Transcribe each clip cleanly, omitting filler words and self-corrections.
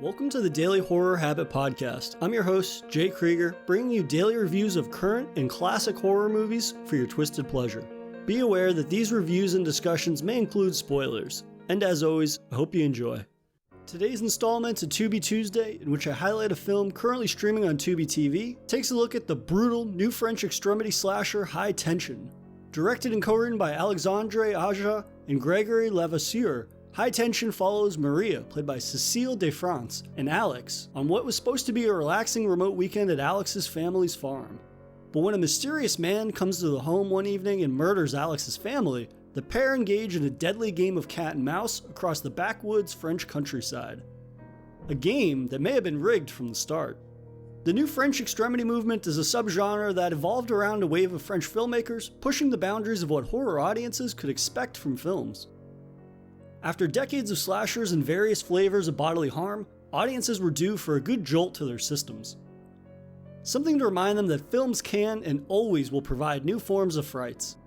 Welcome to the Daily Horror Habit Podcast. I'm your host, Jay Krieger, bringing you daily reviews of current and classic horror movies for your twisted pleasure. Be aware that these reviews and discussions may include spoilers, and as always, I hope you enjoy. Today's installment of Tubi Tuesday, in which I highlight a film currently streaming on Tubi TV, takes a look at the brutal new French extremity slasher High Tension. Directed and co-written by Alexandre Aja and Gregory Levasseur, High Tension follows Maria, played by Cécile de France, and Alex on what was supposed to be a relaxing remote weekend at Alex's family's farm. But when a mysterious man comes to the home one evening and murders Alex's family, the pair engage in a deadly game of cat and mouse across the backwoods French countryside. A game that may have been rigged from the start. The new French extremity movement is a subgenre that evolved around a wave of French filmmakers pushing the boundaries of what horror audiences could expect from films. After decades of slashers and various flavors of bodily harm, audiences were due for a good jolt to their systems. Something to remind them that films can and always will provide new forms of frights.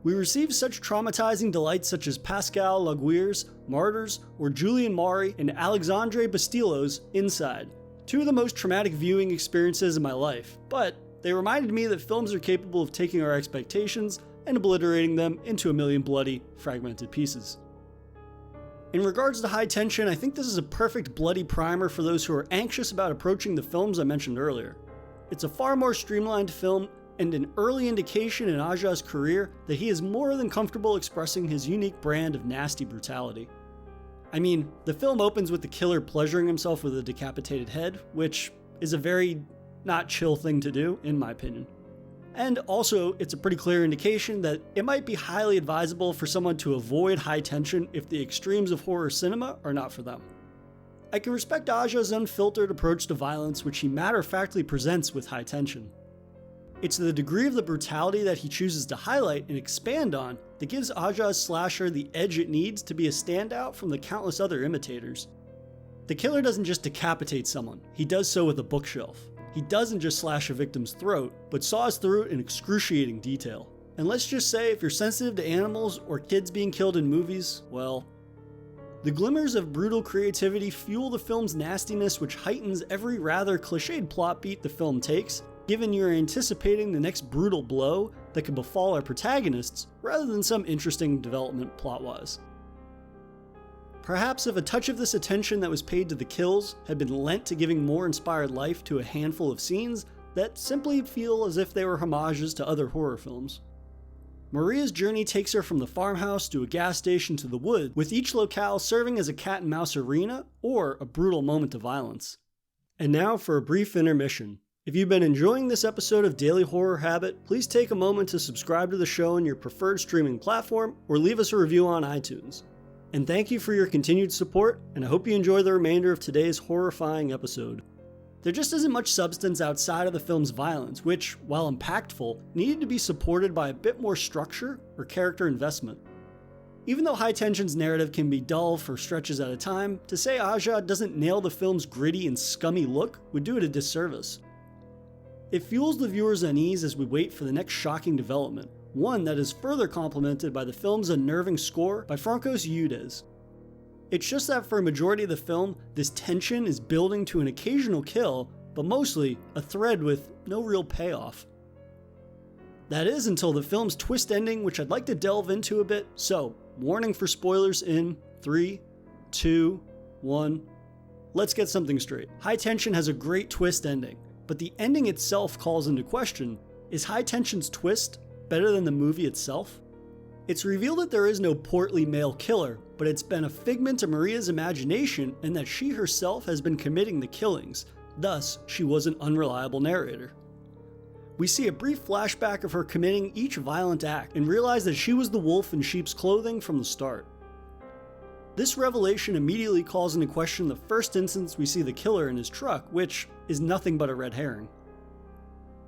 We received such traumatizing delights such as Pascal Lauguer's Martyrs or Julian Maury and Alexandre Bastillo's Inside, two of the most traumatic viewing experiences in my life, but they reminded me that films are capable of taking our expectations and obliterating them into a million bloody, fragmented pieces. In regards to High Tension, I think this is a perfect bloody primer for those who are anxious about approaching the films I mentioned earlier. It's a far more streamlined film and an early indication in Aja's career that he is more than comfortable expressing his unique brand of nasty brutality. I mean, the film opens with the killer pleasuring himself with a decapitated head, which is a very not chill thing to do, in my opinion. And also, it's a pretty clear indication that it might be highly advisable for someone to avoid High Tension if the extremes of horror cinema are not for them. I can respect Aja's unfiltered approach to violence, which he matter-of-factly presents with High Tension. It's the degree of the brutality that he chooses to highlight and expand on that gives Aja's slasher the edge it needs to be a standout from the countless other imitators. The killer doesn't just decapitate someone, he does so with a bookshelf. He doesn't just slash a victim's throat, but saws through it in excruciating detail. And let's just say, if you're sensitive to animals or kids being killed in movies, well, the glimmers of brutal creativity fuel the film's nastiness, which heightens every rather cliched plot beat the film takes, given you're anticipating the next brutal blow that could befall our protagonists, rather than some interesting development plot-wise. Perhaps if a touch of this attention that was paid to the kills had been lent to giving more inspired life to a handful of scenes that simply feel as if they were homages to other horror films. Maria's journey takes her from the farmhouse to a gas station to the woods, with each locale serving as a cat and mouse arena or a brutal moment of violence. And now for a brief intermission. If you've been enjoying this episode of Daily Horror Habit, please take a moment to subscribe to the show on your preferred streaming platform or leave us a review on iTunes. And thank you for your continued support, and I hope you enjoy the remainder of today's horrifying episode. There just isn't much substance outside of the film's violence, which, while impactful, needed to be supported by a bit more structure or character investment. Even though High Tension's narrative can be dull for stretches at a time, to say Aja doesn't nail the film's gritty and scummy look would do it a disservice. It fuels the viewer's unease as we wait for the next shocking development, one that is further complemented by the film's unnerving score by Francois Yudez. It's just that for a majority of the film, this tension is building to an occasional kill, but mostly a thread with no real payoff. That is until the film's twist ending, which I'd like to delve into a bit, so warning for spoilers in 3, 2, 1. Let's get something straight. High Tension has a great twist ending, but the ending itself calls into question, is High Tension's twist better than the movie itself? It's revealed that there is no portly male killer, but it's been a figment of Maria's imagination and that she herself has been committing the killings, thus she was an unreliable narrator. We see a brief flashback of her committing each violent act and realize that she was the wolf in sheep's clothing from the start. This revelation immediately calls into question the first instance we see the killer in his truck, which is nothing but a red herring.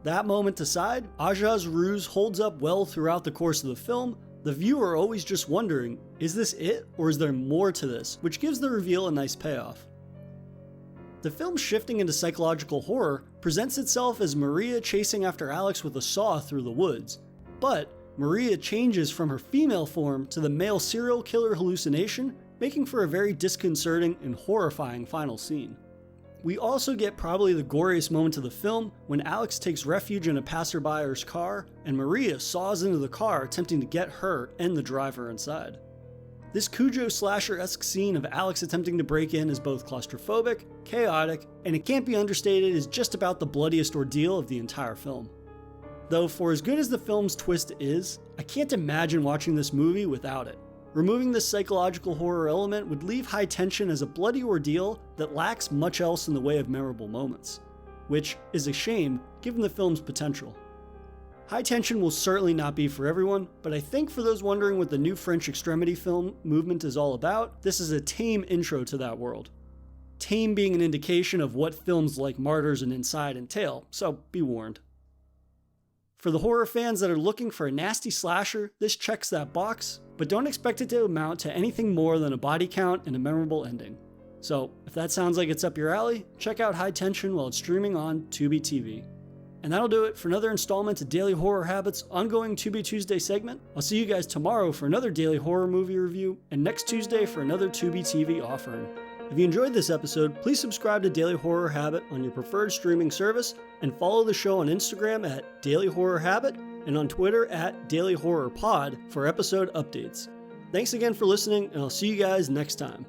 That moment aside, Aja's ruse holds up well throughout the course of the film, the viewer always just wondering, is this it or is there more to this, which gives the reveal a nice payoff. The film shifting into psychological horror presents itself as Maria chasing after Alex with a saw through the woods, but Maria changes from her female form to the male serial killer hallucination, making for a very disconcerting and horrifying final scene. We also get probably the goriest moment of the film when Alex takes refuge in a passerbier's car and Maria saws into the car attempting to get her and the driver inside. This Cujo slasher-esque scene of Alex attempting to break in is both claustrophobic, chaotic, and it can't be understated is just about the bloodiest ordeal of the entire film. Though for as good as the film's twist is, I can't imagine watching this movie without it. Removing this psychological horror element would leave High Tension as a bloody ordeal that lacks much else in the way of memorable moments, which is a shame given the film's potential. High Tension will certainly not be for everyone, but I think for those wondering what the new French extremity film movement is all about, this is a tame intro to that world. Tame being an indication of what films like Martyrs and Inside entail, so be warned. For the horror fans that are looking for a nasty slasher, this checks that box, but don't expect it to amount to anything more than a body count and a memorable ending. So, if that sounds like it's up your alley, check out High Tension while it's streaming on Tubi TV. And that'll do it for another installment of Daily Horror Habits' ongoing Tubi Tuesday segment. I'll see you guys tomorrow for another daily horror movie review, and next Tuesday for another Tubi TV offering. If you enjoyed this episode, please subscribe to Daily Horror Habit on your preferred streaming service, and follow the show on Instagram at Daily Horror Habit and on Twitter at Daily Horror Pod for episode updates. Thanks again for listening, and I'll see you guys next time.